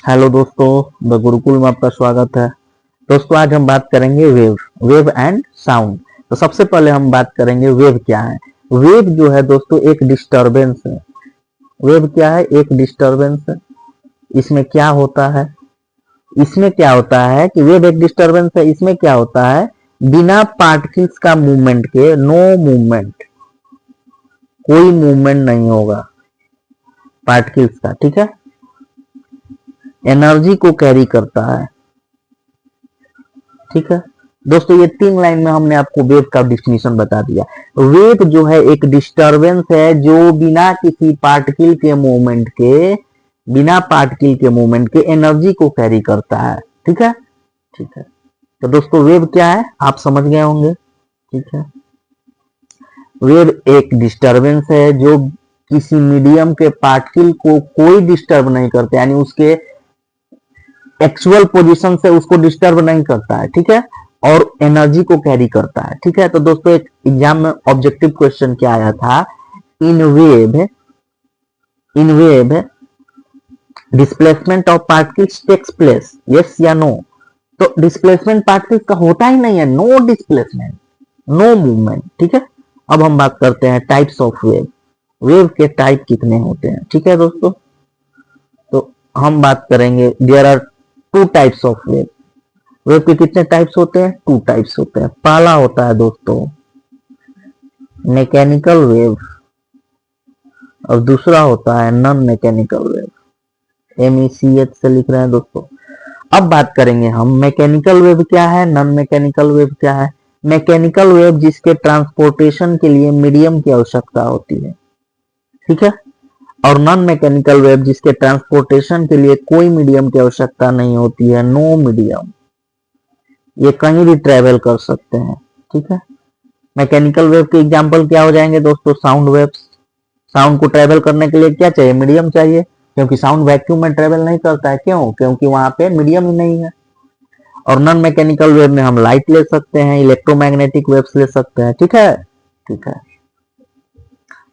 Hello दोस्तों, the Gurukul में आपका स्वागत है। दोस्तों आज हम बात करेंगे वेव एंड साउंड। तो सबसे पहले हम बात करेंगे वेव क्या है। वेव जो है दोस्तों एक डिस्टरबेंस है। वेव क्या है? एक डिस्टरबेंस है। इसमें क्या होता है? इसमें क्या होता है कि वेव एक डिस्टरबेंस है। इसमें क्या होता है, बिना पार्टिकल्स का मूवमेंट के, नो मूवमेंट, कोई मूवमेंट नहीं होगा पार्टिकल्स का, ठीक है। एनर्जी को कैरी करता है, ठीक है। दोस्तों ये 3 लाइन में हमने आपको वेव का डिफिनीशन बता दिया। वेव जो है एक डिस्टरबेंस है जो बिना किसी पार्टिकल के मूवमेंट के, बिना पार्टिकल के मूवमेंट के एनर्जी को कैरी करता है, ठीक है। ठीक है, तो दोस्तों वेव क्या है आप समझ गए होंगे, ठीक है। वेव एक डिस्टरबेंस है जो किसी मीडियम के पार्टिकल को कोई डिस्टर्ब नहीं करते, यानी उसके एक्चुअल पोजीशन से उसको डिस्टर्ब नहीं करता है, ठीक है, और एनर्जी को कैरी करता है, ठीक है। तो दोस्तों एक एग्जाम में ऑब्जेक्टिव क्वेश्चन क्या आया था, in wave displacement of particles takes place, yes या नो। तो डिस्प्लेसमेंट पार्टिकल्स का होता ही नहीं है, नो डिस्प्लेसमेंट, नो मूवमेंट, ठीक है। अब हम बात करते हैं टाइप्स ऑफ वेव। वेव के टाइप कितने होते हैं, ठीक है दोस्तों। तो हम बात करेंगे, there are 2 types of wave. Wave के कितने टाइप्स होते हैं? 2 टाइप्स होते हैं। पहला होता है दोस्तों मैकेनिकल वेव और दूसरा होता है नॉन मैकेनिकल वेव। MECH से लिख रहे हैं दोस्तों। अब बात करेंगे हम मैकेनिकल वेव क्या है, नॉन मैकेनिकल वेव क्या है। मैकेनिकल वेव जिसके ट्रांसपोर्टेशन के लिए मीडियम की आवश्यकता होती है, ठीक है, और नॉन मैकेनिकल वेव जिसके ट्रांसपोर्टेशन के लिए कोई मीडियम की आवश्यकता नहीं होती है, नो मीडियम, ये कहीं भी ट्रेवल कर सकते हैं, ठीक है। मैकेनिकल वेव के एग्जांपल क्या हो जाएंगे दोस्तों? Sound waves. साउंड को ट्रेवल करने के लिए क्या चाहिए? मीडियम चाहिए, क्योंकि साउंड वैक्यूम में ट्रेवल नहीं करता है। क्यों? क्योंकि वहां पे मीडियम ही नहीं है। और नॉन मैकेनिकल वेव में हम लाइट ले सकते हैं, इलेक्ट्रोमैग्नेटिक वेव्स ले सकते हैं, ठीक है, ठीक है।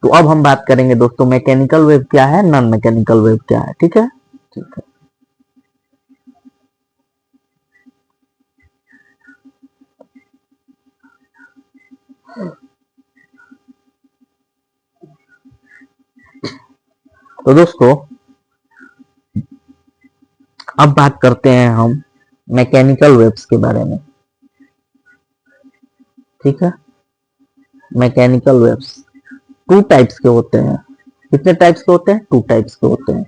तो अब हम बात करेंगे दोस्तों मैकेनिकल वेव क्या है, नॉन मैकेनिकल वेव क्या है, ठीक है, ठीक है। तो दोस्तों अब बात करते हैं हम मैकेनिकल वेव्स के बारे में, ठीक है। मैकेनिकल वेव्स 2 टाइप्स के होते हैं। कितने टाइप्स के होते हैं? 2 टाइप्स के होते हैं।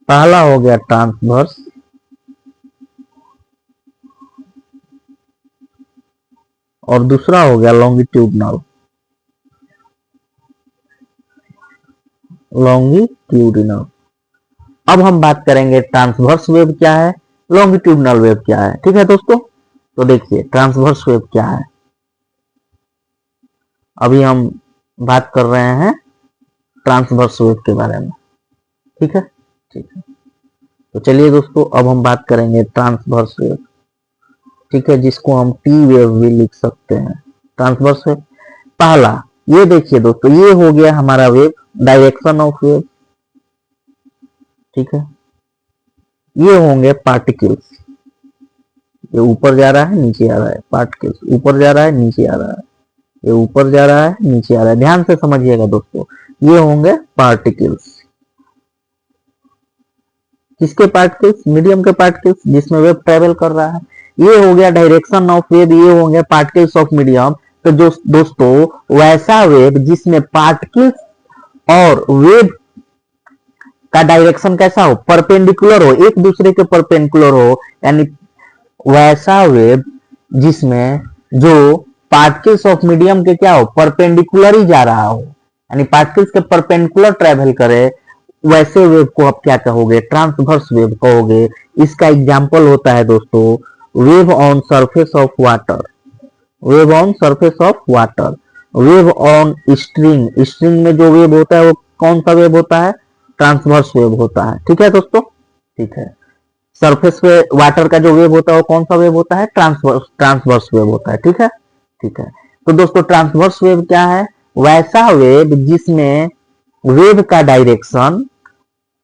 पहला हो गया ट्रांसवर्स और दूसरा हो गया लॉन्गिट्यूडनल। लॉन्गिट्यूडिनल। अब हम बात करेंगे ट्रांसवर्स वेव क्या है, लॉन्गिट्यूडनल वेव क्या है, ठीक है दोस्तों। तो देखिए ट्रांसवर्स वेव क्या है, अभी हम बात कर रहे हैं ट्रांसवर्स वेव के बारे में, ठीक है, ठीक है। तो चलिए दोस्तों अब हम बात करेंगे ट्रांसवर्स वेव, ठीक है, जिसको हम टी वेव भी लिख सकते हैं। ट्रांसवर्स वेव पहला, ये देखिए दोस्तों, ये हो गया हमारा वेव, डायरेक्शन ऑफ वेव, ठीक है। ये होंगे पार्टिकल्स, ये ऊपर जा रहा है नीचे आ रहा है, पार्टिकल्स ऊपर जा रहा है नीचे आ रहा है, ये ऊपर जा रहा है नीचे आ रहा है, ध्यान से समझिएगा दोस्तों। ये होंगे पार्टिकल्स, किसके पार्टिकल्स? मीडियम के पार्टिकल्स जिसमें वेव ट्रेवल कर रहा है। ये हो गया डायरेक्शन ऑफ वेव, ये होंगे पार्टिकल्स ऑफ मीडियम। तो दोस्तों वैसा वेव जिसमें पार्टिकल्स और वेव का डायरेक्शन कैसा हो? परपेंडिकुलर हो, एक दूसरे के परपेंडिकुलर हो, यानी वैसा वेव जिसमें जो पार्टिकल्स ऑफ मीडियम के क्या हो? परपेंडिकुलर ही जा रहा हो, यानी पार्टिकल्स के परपेंडिकुलर ट्रेवल करे, वैसे वेव को आप क्या कहोगे? ट्रांसवर्स वेव कहोगे। इसका एग्जांपल होता है दोस्तों wave on surface of water, wave on surface of water, wave on string. String में जो वेव होता है वो कौन सा वेव होता है? ट्रांसवर्स वेव होता है, ठीक है दोस्तों, ठीक है। सरफेस पे वाटर का जो वेव होता है वो कौन सा वेव होता है? ट्रांसवर्स वेव होता है, ठीक है, ठीक है। तो दोस्तों ट्रांसवर्स वेव क्या है? वैसा वेव जिसमें वेव का डायरेक्शन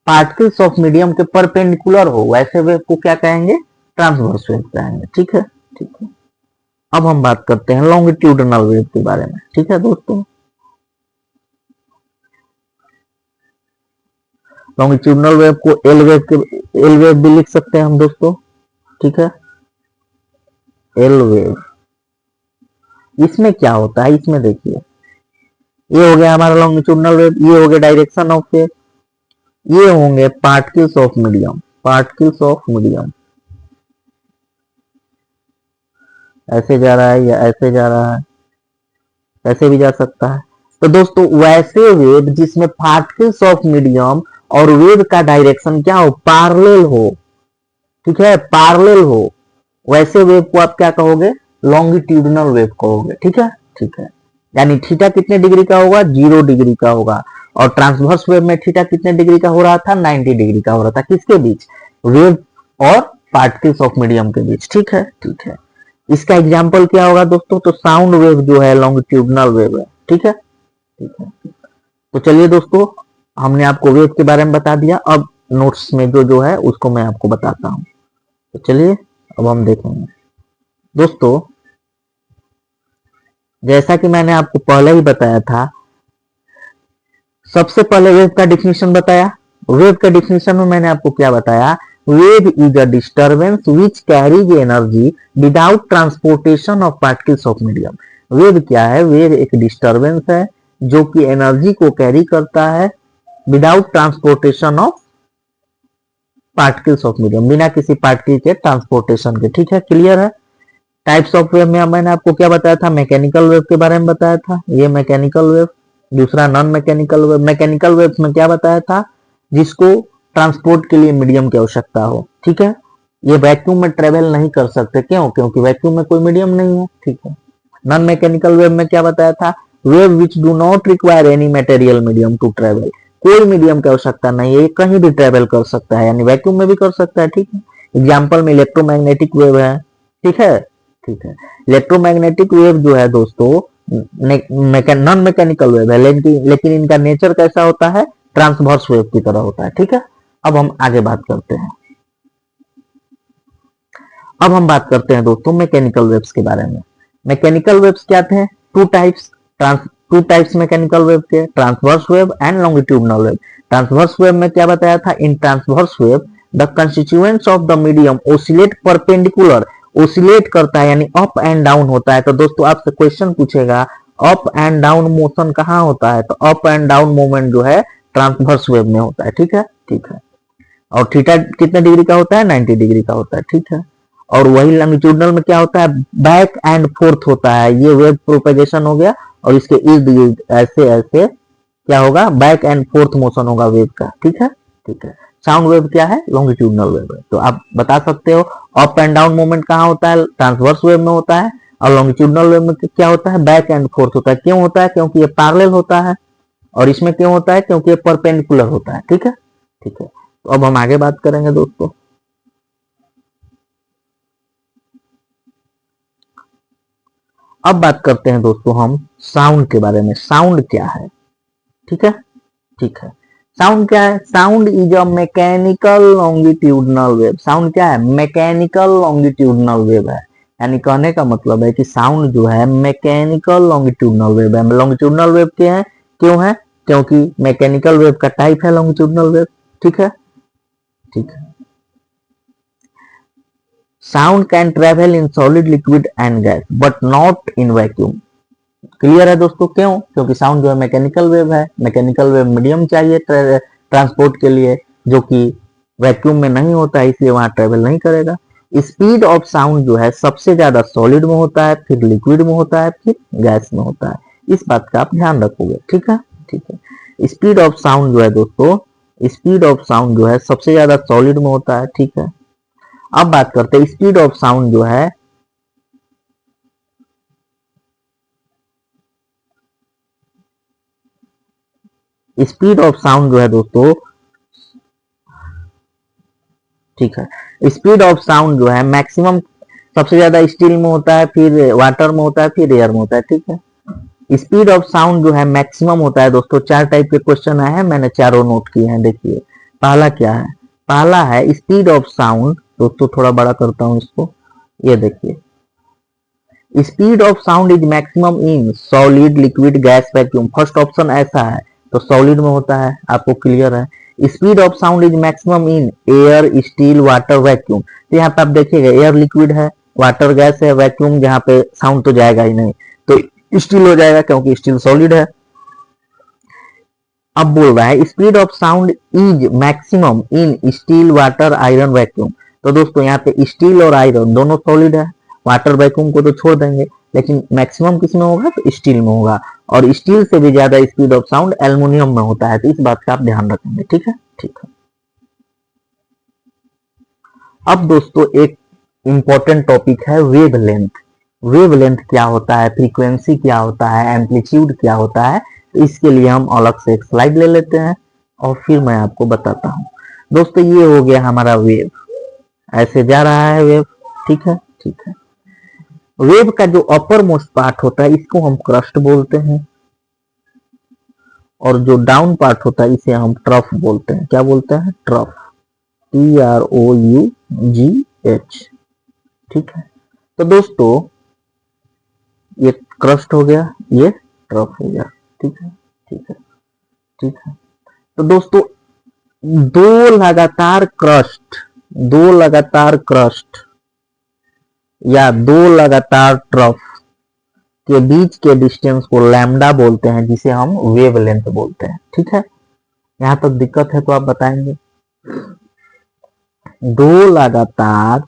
पार्टिकल्स ऑफ मीडियम के परपेंडिकुलर हो वैसे वेव को क्या कहेंगे, ट्रांसवर्स वेव कहेंगे। ठीक है, ठीक है। अब हम बात करते हैं लॉन्गिट्यूडनल वेव के बारे में। ठीक है दोस्तों, लॉन्गिट्यूडनल वेव को एल वेव भी लिख सकते हैं हम दोस्तों। ठीक है, एल वेव। इसमें क्या होता है, इसमें देखिए, ये हो गया हमारा लॉन्गिट्यूडनल वेव, ये हो गया डायरेक्शन ऑफ वेव, ये होंगे particles of medium, particles of medium. ऐसे जा रहा है या ऐसे जा रहा है, ऐसे भी जा सकता है। तो दोस्तों वैसे वेव जिसमें पार्टिकल्स ऑफ मीडियम और वेव का डायरेक्शन क्या हो, पैरेलल हो। ठीक है, पैरेलल हो, वैसे वेव को आप क्या कहोगे, लॉन्गिट्यूडनल वेव कहोगे। ठीक है, ठीक है। यानी थीटा कितने डिग्री का होगा, 0 डिग्री का होगा। और ट्रांसवर्स वेव में थीटा कितने डिग्री का हो रहा था, 90 डिग्री का हो रहा था। किसके बीच, वेव और पार्टिकल्स ऑफ मीडियम के बीच। ठीक है, ठीक है। इसका एग्जाम्पल क्या होगा दोस्तों, तो साउंड वेव जो है लॉन्गिट्यूडनल वेव है। ठीक है, ठीक है। तो चलिए दोस्तों, हमने आपको वेव के बारे में बता दिया। अब नोट्स में जो है उसको मैं आपको बताता हूं। तो चलिए अब हम देखेंगे दोस्तों, जैसा कि मैंने आपको पहले ही बताया था, सबसे पहले वेव का डिफिनीशन बताया। वेव का डिफिनीशन में मैंने आपको क्या बताया, wave is a disturbance which carries energy without transportation of particles of medium. Wave क्या है, वेव एक डिस्टर्बेंस है जो कि एनर्जी को कैरी करता है without transportation of particles of medium, बिना किसी पार्टिकल के ट्रांसपोर्टेशन के। ठीक है, क्लियर है। टाइप्स ऑफ वेव में मैंने आपको क्या बताया था, मैकेनिकल वेव के बारे में बताया था, ये मैकेनिकल वेव। दूसरा non mechanical wave. Mechanical wave में क्या बताया था, जिसको ट्रांसपोर्ट के लिए मीडियम की आवश्यकता हो। ठीक है, ये वैक्यूम में ट्रेवल नहीं कर सकते, क्यों, क्योंकि वैक्यूम में कोई मीडियम नहीं है। ठीक है। नॉन मैकेनिकल वेव में क्या बताया था, wave which do not require any material medium to travel, कोई मीडियम की आवश्यकता नहीं है, कहीं भी ट्रेवल कर सकता है, यानी वैक्यूम में भी कर सकता है। ठीक है। एग्जाम्पल में इलेक्ट्रोमैग्नेटिक वेव है। ठीक है, ठीक है। इलेक्ट्रोमैग्नेटिक वेव जो है दोस्तों नॉन मैकेनिकल वेव है, लेकिन इनका नेचर कैसा होता है, ट्रांसवर्स वेव की तरह होता है। ठीक है। अब हम आगे बात करते हैं। अब हम बात करते हैं दोस्तों मैकेनिकल वेव्स के बारे में। मैकेनिकल वेव्स क्या थे, टू टाइप्स मैकेनिकल वेव के, transverse wave and longitudinal wave. Transverse wave में क्या बताया था, in transverse wave the constituents of the medium oscillate perpendicular, oscillate करता है यानी अप एंड डाउन होता है। तो दोस्तों आपसे क्वेश्चन पूछेगा अप एंड डाउन मोशन कहाँ होता है, तो अप एंड डाउन मूवमेंट जो है ट्रांसवर्स वेव में होता है। ठीक है, ठीक है। और थीटा कितने डिग्री का होता है, 90 डिग्री का होता है। ठीक है। और वही लॉन्गिट्यूडनल में क्या होता है, बैक एंड फोर्थ होता है। ये वेव प्रोपेगेशन हो गया और इसके इर्द गिर्द ऐसे ऐसे क्या होगा, बैक एंड फोर्थ मोशन होगा वेव का। ठीक है, ठीक है। साउंड वेव क्या है, लॉन्गिट्यूडनल वेव है। तो आप बता सकते हो अप एंड डाउन मूवमेंट कहाँ होता है, ट्रांसवर्स वेव में होता है। और लॉन्गिट्यूडनल वेव में क्या होता है, बैक एंड फोर्थ होता है। क्यों होता है, क्योंकि ये पैरेलल होता है। और इसमें क्यों होता है, क्योंकि ये परपेंडिकुलर होता है। ठीक है, ठीक है। तो अब हम आगे बात करेंगे दोस्तों। अब बात करते हैं दोस्तों हम साउंड के बारे में। साउंड क्या है, ठीक है, ठीक है। साउंड क्या है, sound is a mechanical longitudinal wave. Sound क्या है, मैकेनिकल लॉन्गिट्यूडनल वेव है। यानी कहने का मतलब है कि साउंड जो है मैकेनिकल लॉन्गिट्यूडनल वेव है। लॉन्गिट्यूडनल वेव क्या है, क्यों है, क्योंकि मैकेनिकल वेव का टाइप है लॉन्गिट्यूडनल वेव। ठीक है, ठीक है। Sound can travel in solid, liquid and gas but not in vacuum. Clear है दोस्तों, क्यों, क्योंकि साउंड जो है मैकेनिकल वेव है। मैकेनिकल वेव मीडियम चाहिए ट्रांसपोर्ट के लिए, जो कि वैक्यूम में नहीं होता है, इसलिए वहां ट्रेवल नहीं करेगा। स्पीड ऑफ साउंड जो है सबसे ज्यादा सॉलिड में होता है, फिर लिक्विड में होता है, फिर गैस में होता है। इस बात का आप ध्यान रखोगे। ठीक है, ठीक है। स्पीड ऑफ साउंड जो है दोस्तों, स्पीड ऑफ साउंड जो है सबसे ज्यादा सॉलिड में होता है। ठीक है। अब बात करते हैं स्पीड ऑफ साउंड जो है स्पीड ऑफ साउंड जो है दोस्तों, ठीक है, स्पीड ऑफ साउंड जो है मैक्सिमम सबसे ज्यादा स्टील में होता है, फिर वाटर में होता है, फिर एयर में होता है। ठीक है। स्पीड ऑफ साउंड जो है मैक्सिमम होता है दोस्तों। 4 टाइप के क्वेश्चन आए हैं, मैंने चारों नोट किए हैं। देखिए पहला क्या है, पहला है स्पीड ऑफ साउंड। दोस्तों थोड़ा बड़ा करता हूं इसको, ये देखिए, speed of sound is maximum in solid, liquid, gas, vacuum. First option ऐसा है तो सॉलिड में होता है, आपको क्लियर है। Speed of sound is maximum in air, steel, water, vacuum. तो यहाँ पे आप देखिएगा एयर लिक्विड है, वाटर गैस है, वैक्यूम जहाँ पे साउंड तो जाएगा ही नहीं, तो स्टील हो जाएगा क्योंकि स्टील सॉलिड है। अब बोल रहा है speed of sound is maximum in steel, water, iron, vacuum. तो दोस्तों यहाँ पे स्टील और आयरन दोनों सॉलिड है, वाटर वैक्यूम को तो छोड़ देंगे, लेकिन मैक्सिमम किस में होगा, तो स्टील में होगा। और स्टील से भी ज्यादा स्पीड ऑफ साउंड एल्युमिनियम में होता है, तो इस बात का आप ध्यान रखेंगे। ठीक है, ठीक है। अब दोस्तों एक इंपॉर्टेंट टॉपिक है वेवलेंथ। वेवलेंथ क्या होता है, फ्रीक्वेंसी क्या होता है, एम्पलीट्यूड क्या होता है, तो इसके लिए हम अलग से एक स्लाइड ले लेते हैं और फिर मैं आपको बताता हूं। दोस्तों ये हो गया हमारा वेव, ऐसे जा रहा है वेव, ठीक है, ठीक है। वेव का जो अपर मोस्ट पार्ट होता है इसको हम क्रस्ट बोलते हैं, और जो डाउन पार्ट होता है इसे हम ट्रफ बोलते हैं। क्या बोलते हैं, ट्रफ, TROUGH, ठीक है। तो दोस्तों ये क्रस्ट हो गया, ये ट्रफ हो गया, ठीक है, ठीक है, ठीक है। तो दोस्तों दो लगातार क्रस्ट या दो लगातार ट्रफ के बीच के डिस्टेंस को लैम्डा बोलते हैं, जिसे हम वेवलेंथ बोलते हैं। ठीक है, यहां तक दिक्कत है तो आप बताएंगे। दो लगातार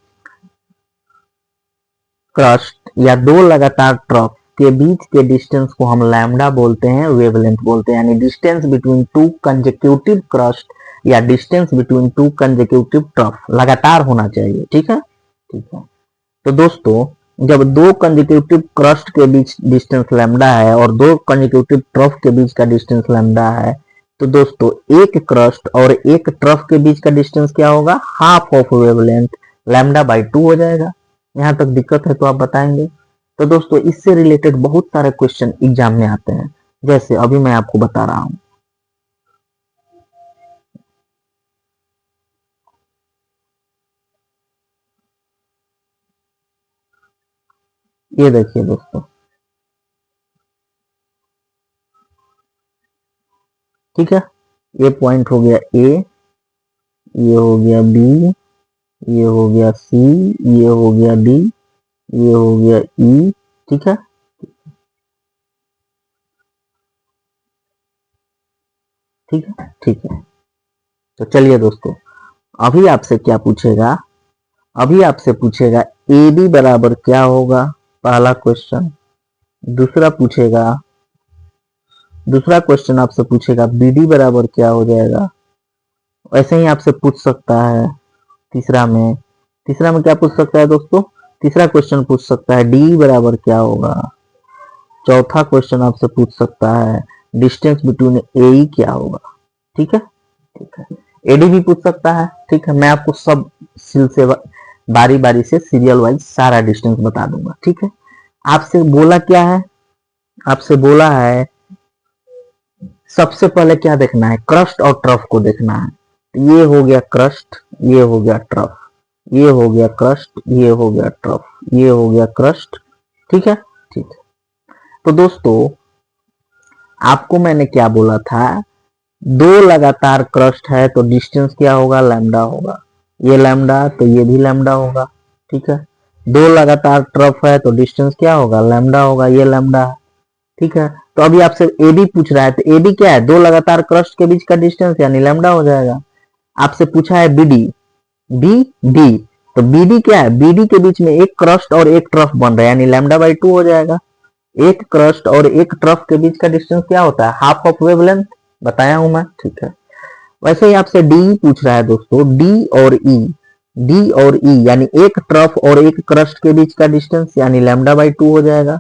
क्रस्ट या दो लगातार ट्रफ के बीच के डिस्टेंस को हम लैम्डा बोलते हैं, वेवलेंथ बोलते हैं। यानी distance between two consecutive crest या distance between two consecutive trough लगातार होना चाहिए। ठीक है, ठीक है। तो दोस्तों जब दो कंसेक्यूटिव क्रस्ट के बीच डिस्टेंस लैम्डा है और दो कंसेक्यूटिव ट्रफ के बीच का डिस्टेंस लैम्डा है, तो दोस्तों एक क्रस्ट और एक ट्रफ के बीच का डिस्टेंस क्या होगा, half of wavelength, lambda by 2 हो जाएगा। यहां तक दिक्कत है तो आप बताएंगे। तो दोस्तों इससे रिलेटेड बहुत सारे क्वेश्चन एग्जाम में आते हैं, जैसे अभी मैं आपको बता रहा हूं। ये देखिए दोस्तों, ठीक है, ये पॉइंट हो गया ए, ये हो गया बी, ये हो गया सी, ये हो गया डी, ये हो गया ई। ठीक है, ठीक है, ठीक है। तो चलिए दोस्तों अभी आपसे क्या पूछेगा, अभी आपसे पूछेगा ए बी बराबर क्या होगा, पहला क्वेश्चन। दूसरा क्वेश्चन आपसे पूछेगा बी डी बराबर क्या हो जाएगा। ऐसे ही आपसे पूछ सकता है तीसरा में क्या पूछ सकता है दोस्तों, तीसरा क्वेश्चन पूछ सकता है डी बराबर क्या होगा। चौथा क्वेश्चन आपसे पूछ सकता है डिस्टेंस बिटवीन ए ई क्या होगा। ठीक है, ठीक है। एडी भी पूछ सकता है। ठीक है, मैं आपको सब से बारी बारी से सीरियल वाइज सारा डिस्टेंस बता दूंगा। ठीक है, आपसे बोला क्या है, आपसे बोला है सबसे पहले क्या देखना है, क्रस्ट और ट्रफ को देखना है। ये हो गया क्रस्ट, ये हो गया ट्रफ, ये हो गया क्रस्ट, ये हो गया ट्रफ, ये हो गया क्रस्ट। ठीक है, ठीक है। तो दोस्तों आपको मैंने क्या बोला था, दो लगातार क्रस्ट है तो डिस्टेंस क्या होगा, लैम्डा होगा। ये लैम्डा तो ये भी लैम्डा होगा। ठीक है, दो लगातार ट्रफ है तो डिस्टेंस क्या होगा, लैम्डा होगा, ये लैम्डा है। ठीक है, तो अभी आपसे एडी पूछ रहा है, तो एडी क्या है, दो लगातार क्रस्ट के बीच का डिस्टेंस यानी लैम्डा हो जाएगा। आपसे पूछा है बीडी, बी डी, तो बीडी क्या है, बीडी के बीच में एक क्रस्ट और एक ट्रफ बन रहा है यानी लैम्डा बाई 2 हो जाएगा। एक क्रस्ट और एक ट्रफ के बीच का डिस्टेंस क्या होता है, हाफ ऑफ वेवलेंथ, बताया हूं मैं। ठीक है, वैसे ही आपसे डी पूछ रहा है दोस्तों, डी और ई, डी और ई यानी एक ट्रफ और एक क्रस्ट के बीच का डिस्टेंस यानी लैम्डा बाई 2 हो जाएगा।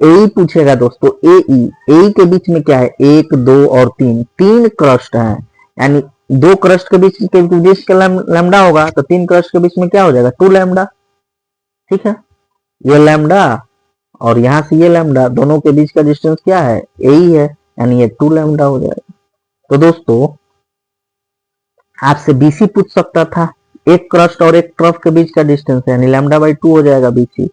ए पूछेगा दोस्तों, ए के बीच में क्या है, 1 2 और 3, तीन क्रस्ट है यानी दो क्रस्ट के बीच का लैम्डा होगा, तो तीन क्रस्ट के बीच में क्या हो जाएगा, 2 लैम्डा। ठीक है, ये लैम्डा और यहां से ये लैम्डा, दोनों के बीच का डिस्टेंस क्या है, ए ही है यानी ये 2 लैम्डा हो जाएगा। तो दोस्तों आपसे बीसी पूछ सकता था, एक क्रस्ट और एक ट्रफ के बीच का डिस्टेंस है, यानी लैम्डा बाई 2 हो जाएगा बीसी।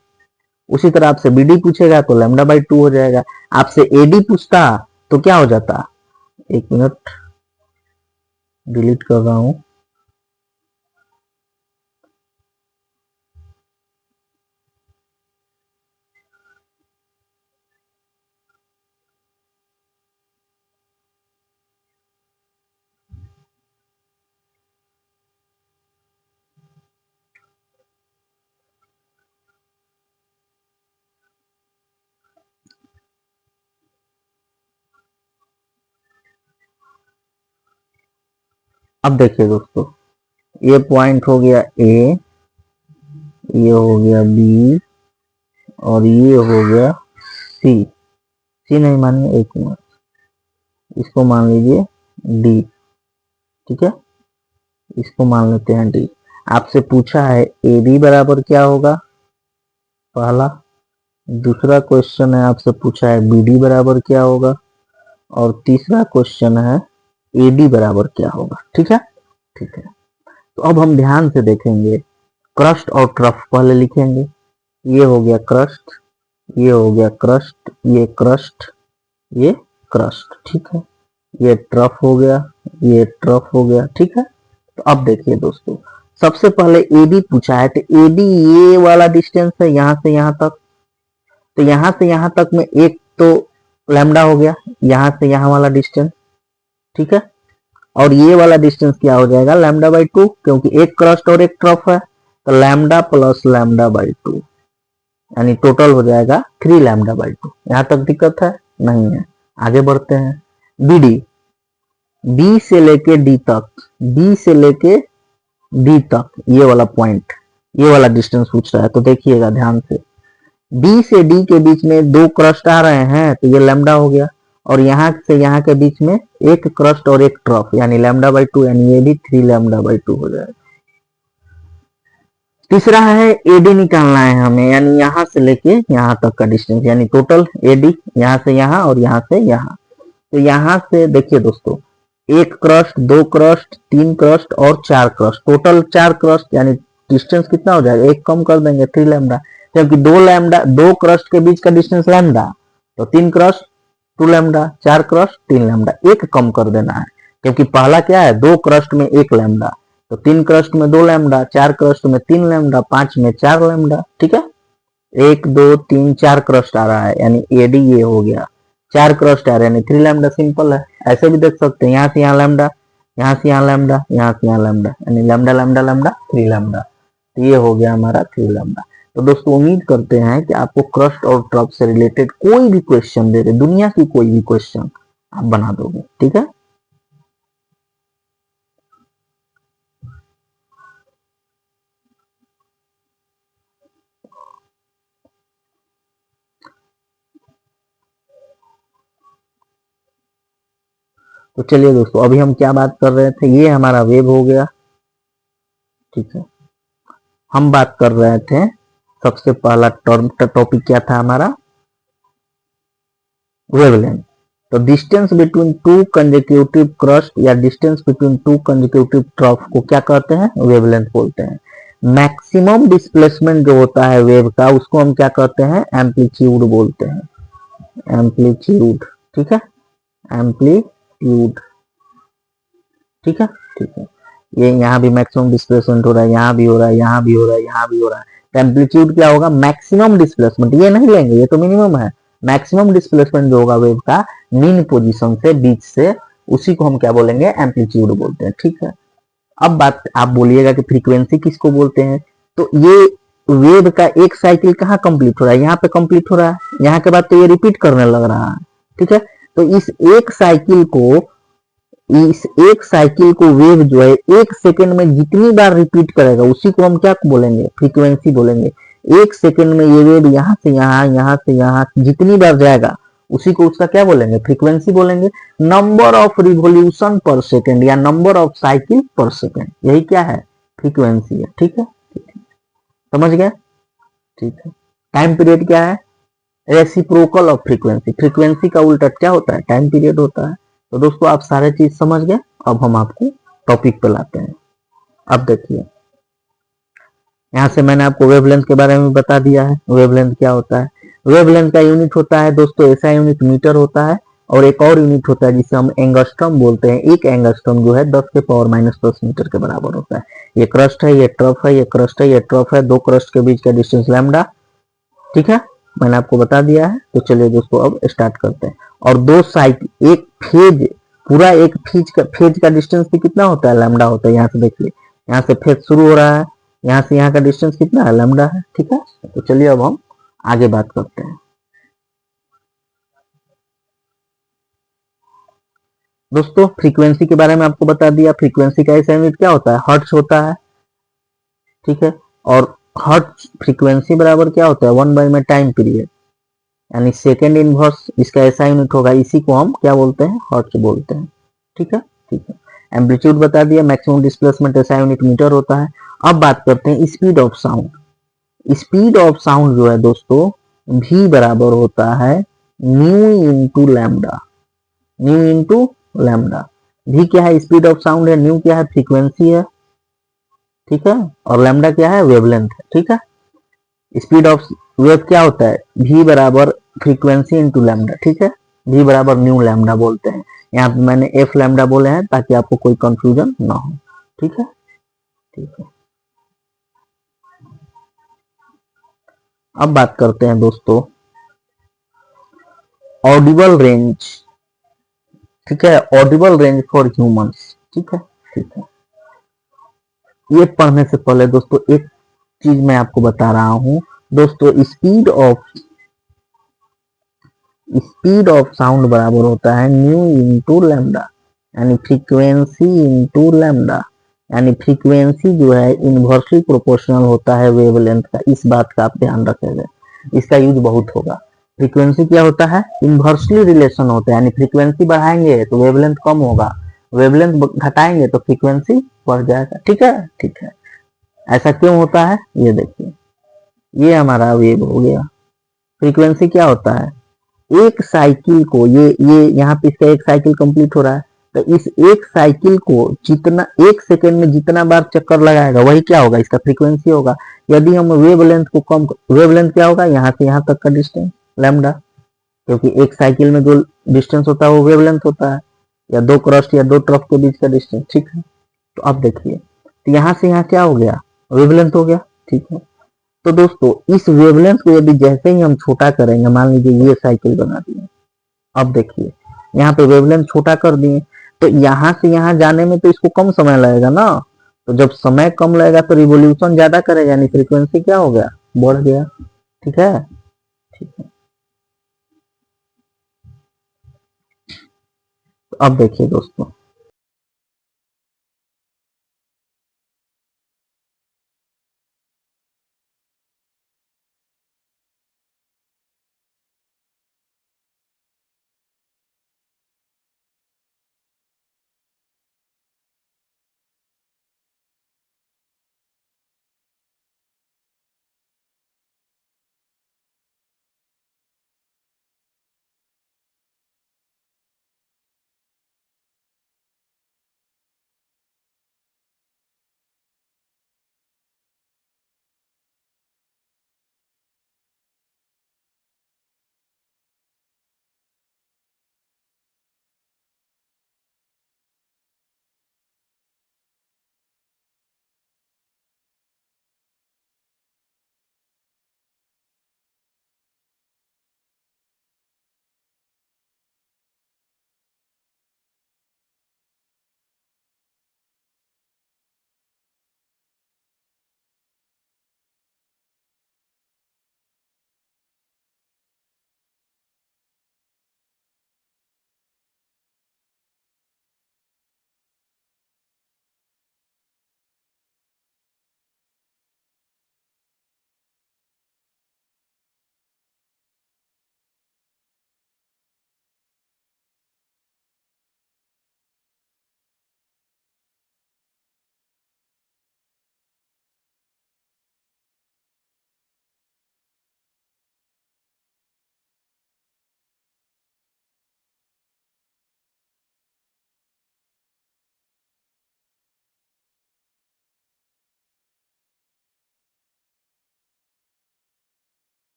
उसी तरह आपसे बीडी पूछेगा तो लैम्डा बाई 2 हो जाएगा। आपसे एडी पूछता तो क्या हो जाता, एक मिनट डिलीट कर रहा हूं। अब देखिए दोस्तों, ये पॉइंट हो गया ए, ये हो गया बी, और ये हो गया सी। सी नहीं मानिए, एक मिनट, इसको मान लीजिए डी, ठीक है, इसको मान लेते हैं डी। आपसे पूछा है ए बी बराबर क्या होगा, पहला। दूसरा क्वेश्चन है आपसे पूछा है बी डी बराबर क्या होगा, और तीसरा क्वेश्चन है ए डी बराबर क्या होगा। ठीक है, ठीक है। तो अब हम ध्यान से देखेंगे, क्रस्ट और ट्रफ पहले लिखेंगे। ये हो गया क्रस्ट, ये हो गया क्रस्ट, ये क्रस्ट, ये क्रस्ट, ठीक है। ये ट्रफ हो गया, ये ट्रफ हो गया, ठीक है। तो अब देखिए दोस्तों, सबसे पहले एडी पूछा है, तो एडी ये वाला डिस्टेंस है यहां से यहां तक, तो यहां से यहां तक में एक तो लैम्डा हो गया, यहां से यहां वाला डिस्टेंस, ठीक है। और ये वाला डिस्टेंस क्या हो जाएगा, लैम्डा बाई 2, क्योंकि एक क्रस्ट और एक ट्रफ है, तो लैम्डा प्लस लैम्डा बाई 2, यानी टोटल हो जाएगा 3 लैम्डा बाई 2। यहां तक दिक्कत है, नहीं है। आगे बढ़ते हैं, बीडी, बी से लेके डी तक, बी से लेके डी तक, ये वाला पॉइंट, ये वाला डिस्टेंस पूछ रहा है। तो देखिएगा ध्यान से, बी से डी के बीच में दो क्रस्ट आ रहे हैं, तो ये लैम्डा हो गया, और यहां से यहां के बीच में एक क्रस्ट और एक ट्रफ, यानी लैम्डा बाई 2, यानी ये भी 3 लैम्डा बाई 2 हो जाएगा। तीसरा है एडी निकालना है हमें, यानी यहां से लेके यहां तक का डिस्टेंस, यानी टोटल एडी यहां से यहां और यहां से यहां। तो यहां से देखिए दोस्तों, एक क्रस्ट, दो क्रस्ट, तीन क्रस्ट और चार क्रस्ट, टोटल 4 क्रस्ट, यानी डिस्टेंस कितना हो जाएगा, एक कम कर देंगे 3 लैम्डा, क्योंकि दो क्रस्ट के बीच का डिस्टेंस लैम्डा, तो 3 क्रस्ट 2 लैम्डा, 4 क्रस्ट 3 लैम्डा, एक कम कर देना है, क्योंकि पहला क्या है, 2 क्रस्ट में 1 लैम्डा, तो 3 क्रस्ट में 2 लैम्डा, 4 क्रस्ट में 3 लैम्डा, 5 में 4 लैम्डा, ठीक है। 1 2 3 4 क्रस्ट आ रहा है, यानी एडी ये हो गया, 4 क्रस्ट आ रहा है, यानी 3 लैम्डा, सिंपल है। ऐसे भी देख सकते हैं, यहाँ से यहाँ लैम्डा, यहाँ से यहाँ लैम्डा, यहाँ से यहाँ लैम्डा, यानी लैम्डा लैम्डा लैम्डा 3 लैम्डा, तो ये हो गया हमारा 3 लैम्डा। तो दोस्तों उम्मीद करते हैं कि आपको क्रस्ट और ट्रफ से रिलेटेड कोई भी क्वेश्चन दे दे, दुनिया की कोई भी क्वेश्चन आप बना दोगे, ठीक है। तो चलिए दोस्तों, अभी हम क्या बात कर रहे थे, ये हमारा वेव हो गया, ठीक है। हम बात कर रहे थे, सबसे पहला टर्म टॉपिक क्या था हमारा, वेवलेंथ। तो distance between two consecutive crest या distance between two consecutive trough को क्या कहते हैं, वेवलेंथ बोलते हैं। मैक्सिमम डिस्प्लेसमेंट जो होता है वेव का, उसको हम क्या कहते हैं, एम्पलीट्यूड बोलते हैं, एम्पलीट्यूड, ठीक है, एम्पलीट्यूड, ठीक है, ठीक है। ये यहाँ भी मैक्सिमम डिस्प्लेसमेंट हो रहा है, यहाँ भी हो रहा है, यहाँ भी हो रहा है, यहाँ भी हो रहा है, तो एम्पलीट्यूड क्या होगा, मैक्सिमम डिस्प्लेसमेंट, ये नहीं लेंगे, ये तो मिनिमम है। मैक्सिमम डिस्प्लेसमेंट जो होगा वेव का मीन पोजीशन से, बीच से, उसी को हम क्या बोलेंगे, एम्पलीट्यूड बोलते हैं, ठीक है। अब बात आप बोलिएगा कि फ्रीक्वेंसी किसको बोलते हैं, तो ये वेव का एक साइकिल कहाँ कंप्लीट हो रहा है, यहाँ पे कंप्लीट हो रहा है, यहाँ के बाद तो ये रिपीट करने लग रहा है, ठीक है। तो इस एक साइकिल को वेव जो है 1 सेकेंड में जितनी बार रिपीट करेगा, उसी को हम क्या बोलेंगे, फ्रीक्वेंसी बोलेंगे। 1 सेकेंड में ये वेव यहाँ से यहाँ, यहाँ से यहाँ जितनी बार जाएगा, उसी को उसका क्या बोलेंगे, फ्रीक्वेंसी बोलेंगे। Number of revolution per second या नंबर ऑफ साइकिल पर सेकेंड, यही क्या है, फ्रीक्वेंसी है, ठीक है, समझ गए, ठीक है। टाइम पीरियड क्या है, रेसिप्रोकल ऑफ फ्रीक्वेंसी, फ्रीक्वेंसी का उल्टा क्या होता है, टाइम पीरियड होता है। तो दोस्तों आप सारे चीज समझ गए, अब हम आपको टॉपिक पे लाते हैं। अब देखिए, यहाँ से मैंने आपको वेवलेंथ के बारे में बता दिया है। वेवलेंथ क्या होता है? वेवलेंथ का यूनिट होता है दोस्तों, ऐसा यूनिट मीटर होता है, और एक और यूनिट होता है जिसे हम एंगस्ट्रॉम बोलते हैं। एक एंगस्ट्रॉम जो है 10⁻⁻10 मीटर के बराबर होता है। ये क्रस्ट है, ये ट्रफ है, ये क्रस्ट है, ये ट्रफ है, दो क्रस्ट के बीच का डिस्टेंस लैम्डा। ठीक है, मैंने आपको बता दिया है। तो चलिए दोस्तों अब स्टार्ट करते हैं। और दो साइकिल, एक फेज, पूरा एक फेज का डिस्टेंस भी कितना होता है? लैम्डा होता है। यहाँ से देखिए, यहाँ से फेज शुरू हो रहा है, यहाँ से यहाँ का डिस्टेंस कितना है? लैम्डा है। ठीक है, तो चलिए अब हम आगे बात करते हैं। दोस्तों फ्रीक्वेंसी के बारे में आपको बता दिया। फ्रीक्वेंसी का ऐसा यूनिट क्या होता है? हर्ट्ज होता है। ठीक है, और हर्ट्ज फ्रीक्वेंसी बराबर क्या होता है? 1 में टाइम पीरियड, यानी सेकेंड इनवर्स इसका ऐसा यूनिट होगा। इसी को हम क्या बोलते हैं? हर्ट्ज बोलते हैं। ठीक है, ठीक है। एम्पलीट्यूड बता दिया। मैक्सिमम डिस्प्लेसमेंट ऐसा यूनिट मीटर होता है। अब बात करते हैं speed of sound. Speed of sound जो है दोस्तों, v बराबर होता है new into lambda. New into lambda. v क्या है? स्पीड ऑफ साउंड है। न्यू क्या है? फ्रीक्वेंसी है। ठीक है, और लैम्डा क्या है? वेवलेंथ है। ठीक है, स्पीड ऑफ वेव क्या होता है? v बराबर फ्रीक्वेंसी इंटू लैम्डा। ठीक है, v बराबर न्यू लैम्डा बोलते हैं। यहाँ पे मैंने f लैम्डा बोले हैं ताकि आपको कोई कंफ्यूजन ना हो। ठीक है, ठीक है। अब बात करते हैं दोस्तों ऑडिबल रेंज। ठीक है, ऑडिबल रेंज फॉर ह्यूमंस। ठीक है, ठीक है। ये पढ़ने से पहले दोस्तों एक चीज मैं आपको बता रहा हूं दोस्तों। स्पीड ऑफ साउंड बराबर होता है न्यू इंटू लैम्डा, यानी फ्रीक्वेंसी इंटू लैम्डा। यानी फ्रीक्वेंसी जो है इनवर्सली प्रोपोर्शनल होता है वेवलेंथ का। इस बात का आप ध्यान रखेंगे, इसका यूज बहुत होगा। फ्रीक्वेंसी क्या होता है? इनवर्सली रिलेशन होता है, यानी फ्रीक्वेंसी बढ़ाएंगे तो वेवलेंथ कम होगा, वेवलेंथ घटाएंगे तो फ्रीक्वेंसी बढ़ जाएगा। ठीक है, ठीक है। ऐसा क्यों होता है? ये देखिए, ये हमारा वेव हो गया। फ्रीक्वेंसी क्या होता है? एक साइकिल को, ये यहाँ पे इसका एक साइकिल कंप्लीट हो रहा है, तो इस एक साइकिल को जितना एक सेकेंड में जितना बार चक्कर लगाएगा वही क्या होगा? इसका फ्रीक्वेंसी होगा। यदि हम वेवलेंथ को कम, वेवलेंथ क्या होगा? यहाँ से यहाँ तक का डिस्टेंस लैम्डा, क्योंकि एक साइकिल में जो डिस्टेंस होता है वो वेवलेंथ होता है, या दो क्रस्ट या दो ट्रफ के बीच का डिस्टेंस। ठीक है, तो अब देखिए, तो यहाँ से यहाँ क्या हो गया? वेवलेंथ हो गया। ठीक है, तो दोस्तों इस वेवलेंथ को यदि जैसे ही हम छोटा करेंगे, मान लीजिए ये साइकिल बना दिए, अब देखिए यहाँ पे वेवलेंथ छोटा कर दिए, तो यहाँ से यहाँ जाने में तो इसको कम समय लगेगा ना। तो जब समय कम लगेगा तो रिवोल्यूशन ज्यादा करेगा, यानी फ्रीक्वेंसी क्या हो गया? बढ़ गया। ठीक है, ठीक है। तो अब देखिए दोस्तों,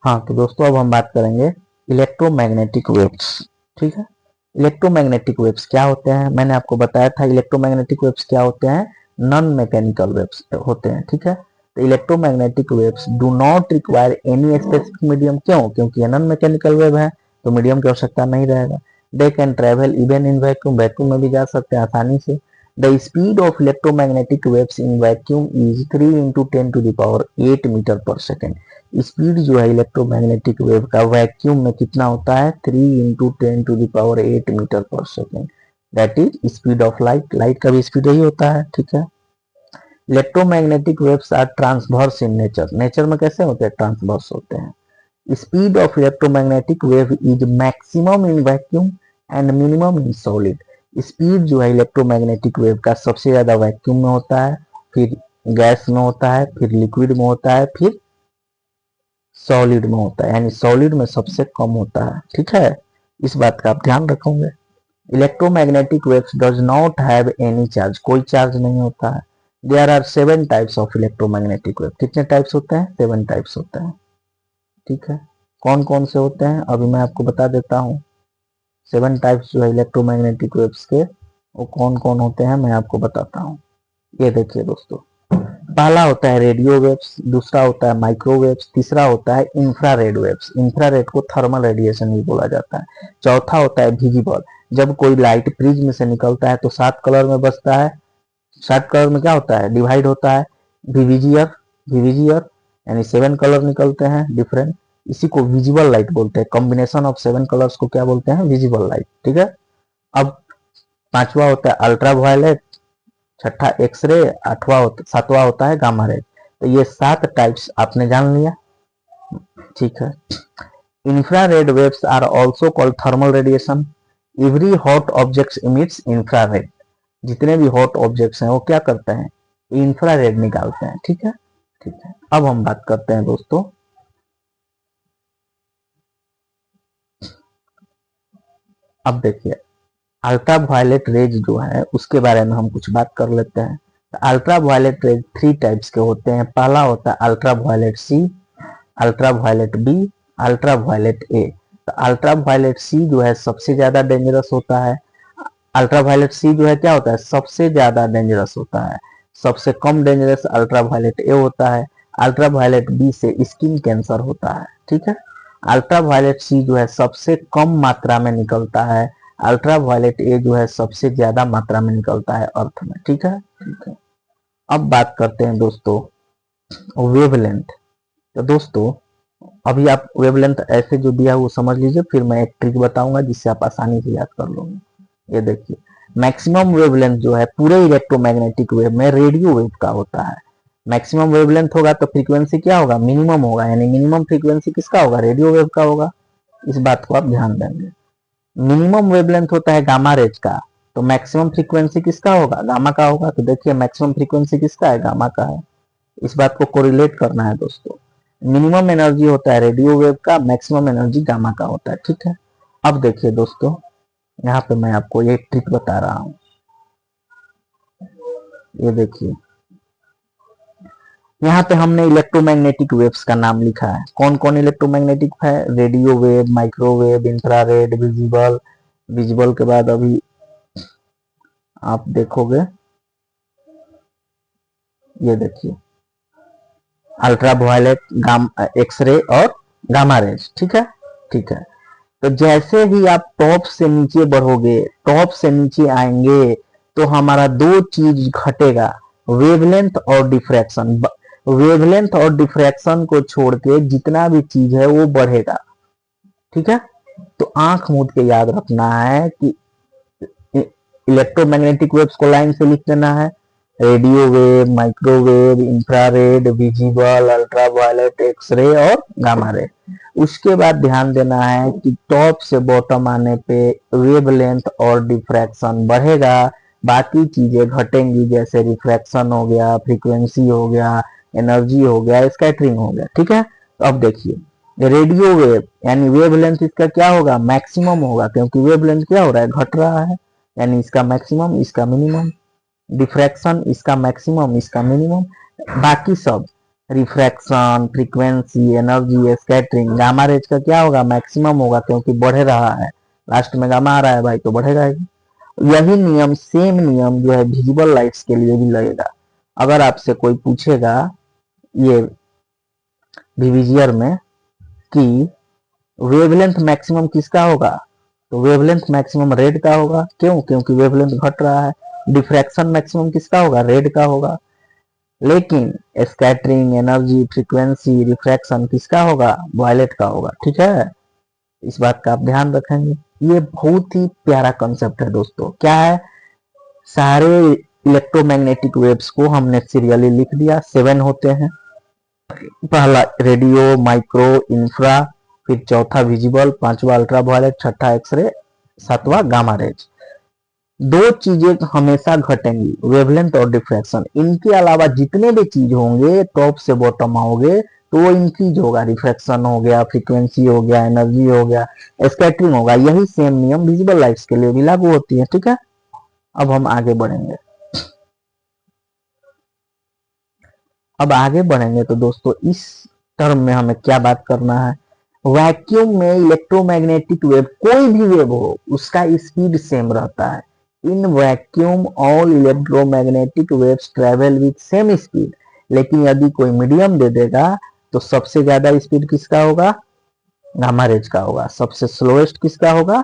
हाँ तो दोस्तों अब हम बात करेंगे इलेक्ट्रोमैग्नेटिक वेव्स। ठीक है, इलेक्ट्रोमैग्नेटिक वेव्स क्या होते हैं, मैंने आपको बताया था इलेक्ट्रोमैग्नेटिक वेव्स क्या होते हैं, नॉन मैकेनिकल वेव्स होते हैं। ठीक है, तो electromagnetic waves do not require any specific medium, क्यों, क्योंकि ये नॉन मैकेनिकल वेव है तो मीडियम की आवश्यकता नहीं रहेगा। They can travel even in vacuum, vacuum में भी जा सकते हैं आसानी से। The speed of electromagnetic waves in vacuum is 3 into 10⁸ metre per second. Speed जो है इलेक्ट्रोमैग्नेटिक वेव का वैक्यूम में कितना होता है, 3 into 10⁸ metre per second, that is speed of light. Light का भी स्पीड यही होता है। ठीक है, electromagnetic waves are transverse in nature, nature में कैसे होते हैं, ट्रांसवर्स होते हैं। Speed of electromagnetic wave is maximum in vacuum and minimum in solid. Speed जो है इलेक्ट्रोमैग्नेटिक वेव का सबसे ज्यादा वैक्यूम में होता है, फिर गैस में होता है, फिर लिक्विड में होता है, फिर सॉलिड में होता है, यानी सॉलिड में सबसे कम होता है। ठीक है, इस बात का आप ध्यान रखोगे। Electromagnetic waves does not have any charge, कोई चार्ज नहीं होता है। There are 7 types of electromagnetic wave, कितने टाइप्स होते हैं, 7 टाइप्स होते हैं। ठीक है, कौन कौन से होते हैं अभी मैं आपको बता देता हूँ। 7 टाइप्स जो है इलेक्ट्रोमैग्नेटिक वेव्स के वो कौन कौन होते हैं मैं आपको बताता हूँ। ये देखिए दोस्तों, पहला होता है रेडियो वेव्स, दूसरा होता है माइक्रोवेव्स, तीसरा होता है इंफ्रारेड वेव्स, इंफ्रारेड को थर्मल रेडिएशन भी बोला जाता है। चौथा होता है विजिबल, जब कोई लाइट प्रिज्म से निकलता है तो 7 कलर में बसता है, 7 कलर में क्या होता है, डिवाइड होता है। विविजियर, विविजियर यानी 7 कलर निकलते हैं डिफरेंट, इसी को विजिबल लाइट बोलते हैं। कॉम्बिनेशन ऑफ 7 कलर्स को क्या बोलते हैं, विजिबल लाइट। ठीक है, अब पांचवा होता है अल्ट्रा वायलेट, छठा एक्सरे, सातवां होता है गामा रे। तो ये 7 टाइप्स आपने जान लिया। ठीक है, infrared waves are also called thermal radiation. Every hot objects emits infrared, जितने भी हॉट ऑब्जेक्ट्स हैं वो क्या करते हैं, इंफ्रारेड निकालते हैं। ठीक है, ठीक है, अब हम बात करते हैं दोस्तों, अब देखिए अल्ट्रा वायलेट रेज जो है उसके बारे में हम कुछ बात कर लेते हैं। अल्ट्रा वायलेट रेज 3 टाइप्स के होते हैं। पहला होता है ultraviolet C, ultraviolet B, ultraviolet A. तो अल्ट्रा वायलेट सी जो है सबसे ज्यादा डेंजरस होता है। अल्ट्रा वायलेट सी जो है क्या होता है, सबसे ज्यादा डेंजरस होता है। सबसे कम डेंजरस अल्ट्रा वायलेट ए होता है। अल्ट्रा वायलेट बी से स्किन कैंसर होता है। ठीक है, अल्ट्रा वायलेट सी जो है सबसे कम मात्रा में निकलता है। अल्ट्रा वायलेट ए जो है सबसे ज्यादा मात्रा में निकलता है अर्थ में। ठीक है, ठीक है, अब बात करते हैं दोस्तों वेवलेंथ। तो दोस्तों अभी आप वेवलेंथ ऐसे जो दिया है वो समझ लीजिए, फिर मैं एक ट्रिक बताऊंगा जिससे आप आसानी से याद कर लोगे। ये देखिए, मैक्सिमम वेवलेंथ जो है पूरे इलेक्ट्रोमैग्नेटिक वेव में रेडियो वेव का होता है। मैक्सिमम वेवलेंथ होगा तो फ्रीक्वेंसी क्या होगा, मिनिमम होगा, यानी मिनिमम फ्रीक्वेंसी किसका होगा, रेडियो वेव का होगा। इस बात को आप ध्यान देंगे। मिनिमम वेवलेंथ होता है गामा रेज का, तो मैक्सिमम फ्रीक्वेंसी किसका होगा, गामा का होगा। तो देखिए मैक्सिमम फ्रीक्वेंसी किसका है, गामा का है। इस बात को कोरिलेट करना है दोस्तों। मिनिमम एनर्जी होता है रेडियो वेव का, मैक्सिमम एनर्जी गामा का होता है। ठीक है, अब देखिए दोस्तों यहाँ पे मैं आपको ये ट्रिक बता रहा हूँ। ये देखिए यहाँ पे हमने इलेक्ट्रोमैग्नेटिक वेव्स का नाम लिखा है। कौन कौन इलेक्ट्रोमैग्नेटिक है, radio wave, microwave, infrared, visible. Visible के बाद अभी आप देखोगे, ये देखिए अल्ट्रा वायलेट, एक्सरे और गामा रेज। ठीक है, ठीक है, तो जैसे ही आप टॉप से नीचे बढ़ोगे, टॉप से नीचे आएंगे तो हमारा 2 चीज घटेगा, वेवलेंथ और डिफ्रैक्शन। वेवलेंथ और डिफ्रैक्शन को छोड़ के जितना भी चीज है वो बढ़ेगा। ठीक है, तो आंख मूंद के याद रखना है कि इलेक्ट्रोमैग्नेटिक वेव्स को लाइन से लिख देना है, radio wave, microwave, infrared, visible, ultraviolet, X ray और गामा रे। उसके बाद ध्यान देना है कि टॉप से बॉटम आने पे वेवलेंथ और डिफ्रैक्शन बढ़ेगा, बाकी चीजें घटेंगी, जैसे रिफ्रैक्शन हो गया, फ्रीक्वेंसी हो गया, एनर्जी हो गया, स्कैटरिंग हो गया। ठीक है, तो अब देखिए रेडियो वेव यानी वेवलेंथ इसका क्या होगा, मैक्सिमम होगा, क्योंकि वेवलेंथ क्या हो रहा है, घट रहा है, यानी इसका मैक्सिमम, इसका मिनिमम। डिफ्रैक्शन इसका मैक्सिमम, इसका मिनिमम। बाकी सब refraction, frequency, energy, scattering. Gamma rays का क्या होगा, मैक्सिमम होगा, क्योंकि बढ़ रहा है, लास्ट में गामा आ रहा है भाई, तो बढ़ेगा ही। यही नियम, सेम नियम जो है विजिबल लाइट्स के लिए भी लगेगा। अगर आपसे कोई पूछेगा ये विविजियर में कि वेवलेंथ मैक्सिमम किसका होगा, तो वेवलेंथ मैक्सिमम रेड का होगा। क्यों, क्योंकि वेवलेंथ घट रहा है। डिफ्रैक्शन मैक्सिमम किसका होगा, रेड का होगा। लेकिन स्कैटरिंग, एनर्जी, फ्रीक्वेंसी, रिफ्रैक्शन किसका होगा, वायलेट का होगा। ठीक है, इस बात का आप ध्यान रखेंगे। ये बहुत ही प्यारा कंसेप्ट है दोस्तों। क्या है, सारे इलेक्ट्रोमैग्नेटिक वेव्स को हमने सीरियली लिख दिया, 7 होते हैं। पहला रेडियो, माइक्रो, इंफ्रा, फिर चौथा विजिबल, पांचवा अल्ट्रावायलेट, छठा एक्सरे, सातवां गामा रेज। दो चीजें हमेशा घटेंगी, वेवलेंथ और डिफ्रैक्शन। इनके अलावा जितने भी चीज होंगे टॉप से बॉटम आओगे तो वो इंक्रीज होगा। रिफ्रैक्शन हो गया, फ्रीक्वेंसी हो गया, एनर्जी हो गया, स्कैटरिंग होगा। यही सेम नियम विजिबल लाइट्स के लिए भी लागू होती है। ठीक है, अब हम आगे बढ़ेंगे। तो दोस्तों इस टर्म में हमें क्या बात करना है, वैक्यूम में इलेक्ट्रोमैग्नेटिक वेव, कोई भी वेव हो, उसका स्पीड सेम रहता है। In vacuum all electromagnetic waves travel with same speed. लेकिन यदि कोई मीडियम दे देगा तो सबसे ज्यादा स्पीड किसका होगा, गामा रेज का होगा। सबसे स्लोएस्ट किसका होगा,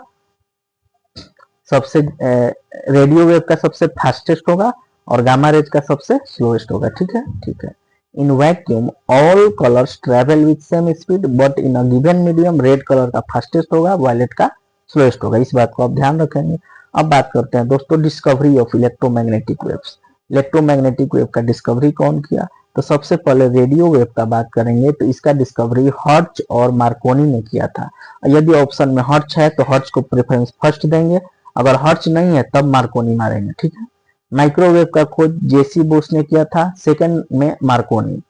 सबसे रेडियो वेव का सबसे फास्टेस्ट होगा और गामा रेज का सबसे स्लोएस्ट होगा। ठीक है, ठीक है। In vacuum all colours travel with same speed, but in a given medium red colour का फास्टेस्ट होगा, वायलेट का स्लोएस्ट होगा। इस बात को आप ध्यान रखेंगे। अब बात करते हैं दोस्तों discovery of electromagnetic waves. Electromagnetic wave का डिस्कवरी कौन किया, तो सबसे पहले रेडियो वेव का बात करेंगे तो इसका डिस्कवरी हर्ट्ज और मार्कोनी ने किया था। यदि ऑप्शन में हर्ट्ज है तो हर्ट्ज को प्रेफरेंस फर्स्ट देंगे, अगर हर्ट्ज नहीं है तब मार्कोनी मारेंगे। ठीक है। माइक्रोवेव का खोज जेसी बोस ने किया था, सेकंड में मार्कोनी।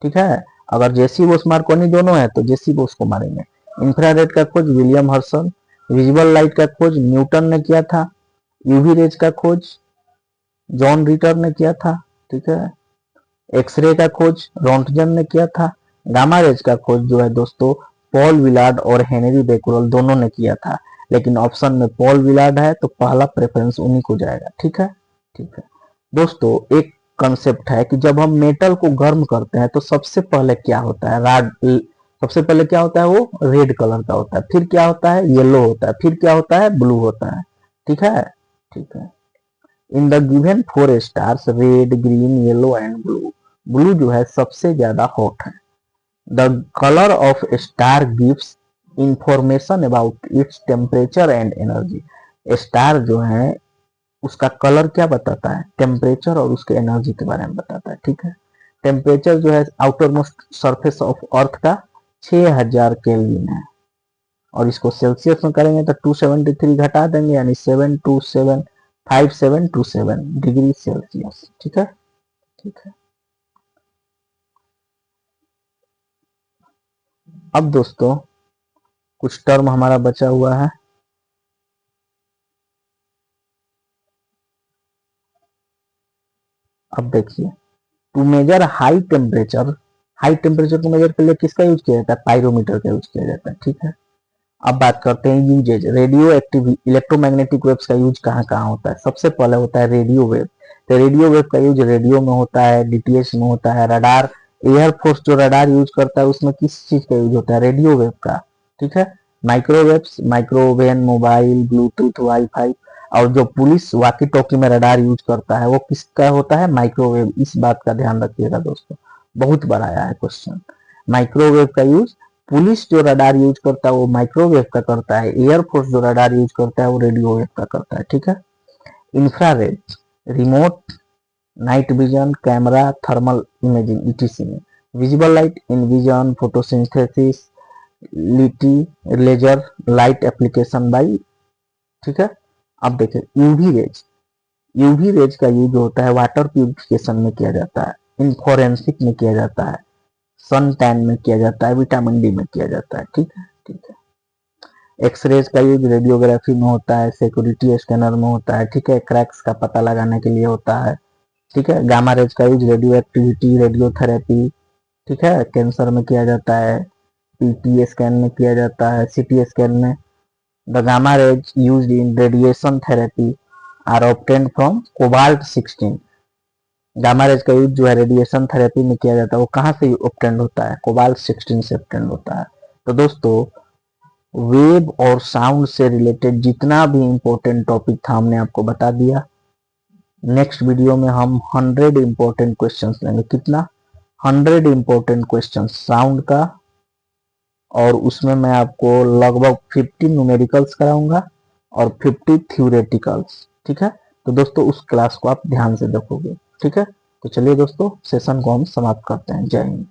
ठीक है, अगर जेसी बोस मार्कोनी दोनों है तो जेसी बोस को मारेंगे। इंफ्रारेड का खोज विलियम हर्सल। विजिबल लाइट का खोज न्यूटन ने किया था। यूवी रेज का खोज जॉन रिटर ने किया था। ठीक है, एक्सरे का खोज रोंटगन ने किया था। गामा रेज का खोज जो है दोस्तों पॉल विलार्ड और हेनरी बेकुरल दोनों ने किया था। लेकिन ऑप्शन में पॉल विलार्ड है तो पहला प्रेफरेंस उन्हीं को जाएगा। ठीक है, ठीक है दोस्तों। एक कंसेप्ट है कि जब हम मेटल को गर्म करते हैं तो सबसे पहले क्या होता है, सबसे पहले क्या होता है, वो रेड कलर का होता है, फिर क्या होता है, येलो होता है, फिर क्या होता है, ब्लू होता है। ठीक है, ठीक है। In the given 4 stars red, green, yellow and blue, blue जो है सबसे ज्यादा हॉट है। The colour of star gives information about its temperature and energy. Star जो है उसका कलर क्या बताता है, टेम्परेचर और उसके एनर्जी के बारे में बताता है। ठीक है, टेम्परेचर जो है outer most surface of earth का 6000 केल्विन है, और इसको सेल्सियस में करेंगे तो 273 घटा देंगे, यानी 5727 डिग्री सेल्सियस। ठीक है, ठीक है। अब दोस्तों कुछ टर्म हमारा बचा हुआ है। अब देखिए, to measure high temperature, high temperature को मेजर के लिए किसका यूज किया जाता है, पायरोमीटर का यूज किया जाता है। ठीक है, अब बात करते हैं usages. Radio active electromagnetic waves का यूज कहाँ कहाँ होता है। सबसे पहले होता है रेडियो वेव। तो रेडियो वेव का यूज रेडियो में होता है, डीटीएच में होता है, रडार, एयरफोर्स जो रडार यूज करता है उसमें किस चीज का यूज होता है, रेडियो वेव का। ठीक है, microwaves, microwave, mobile, Bluetooth, wifi, और जो पुलिस वाकी टॉकी में रडार यूज करता है वो किसका होता है, माइक्रोवेव। इस बात का ध्यान रखिएगा दोस्तों, बहुत बार आया है क्वेश्चन। माइक्रोवेव का यूज पुलिस जो रडार यूज करता है वो माइक्रोवेव का करता है, एयरफोर्स जो रडार यूज करता है वो रेडियो वेव का करता है। ठीक है, infrared, remote, night vision, camera, thermal imaging ETC में। Visible light in vision, photosynthesis, लिटी, लेजर लाइट एप्लीकेशन बाई। ठीक है, अब देखिए यूवी रेज। यूवी रेज का यूज होता है वाटर प्यूरिफिकेशन में किया जाता है, इन फोरेंसिक में किया जाता है, सन टैन में किया जाता है, विटामिन डी में किया जाता है। ठीक है, ठीक है। एक्सरेज का यूज रेडियोग्राफी में होता है, सिक्योरिटी स्कैनर में होता है। ठीक है, क्रैक्स का पता लगाने के लिए होता है। ठीक है, गामा रेज का यूज रेडियो एक्टिविटी, रेडियोथेरेपी, ठीक है, कैंसर में किया जाता है, पीटी स्कैन में किया जाता है, सीटी स्कैन में। The gamma rays used in radiation therapy are obtained from cobalt 16। Gamma rays का यूज जो है रेडिएशन थेरेपी में किया जाता है, वो कहाँ से ऑब्टेन्ड होता है? कोबाल्ट 16 से ऑब्टेन्ड होता है। तो दोस्तों, वेव और साउंड से रिलेटेड जितना भी इंपॉर्टेंट टॉपिक था हमने आपको बता दिया। नेक्स्ट वीडियो में हम 100 इंपॉर्टेंट क्वेश्चंस लेंगे। कितना? 100 इंपॉर्टेंट क्वेश्चंस साउंड का, और उसमें मैं आपको लगभग 50 न्यूमेरिकल्स कराऊंगा और 50 थ्योरेटिकल्स। ठीक है, तो दोस्तों उस क्लास को आप ध्यान से देखोगे। ठीक है, तो चलिए दोस्तों, सेशन को हम समाप्त करते हैं। जय हिंद।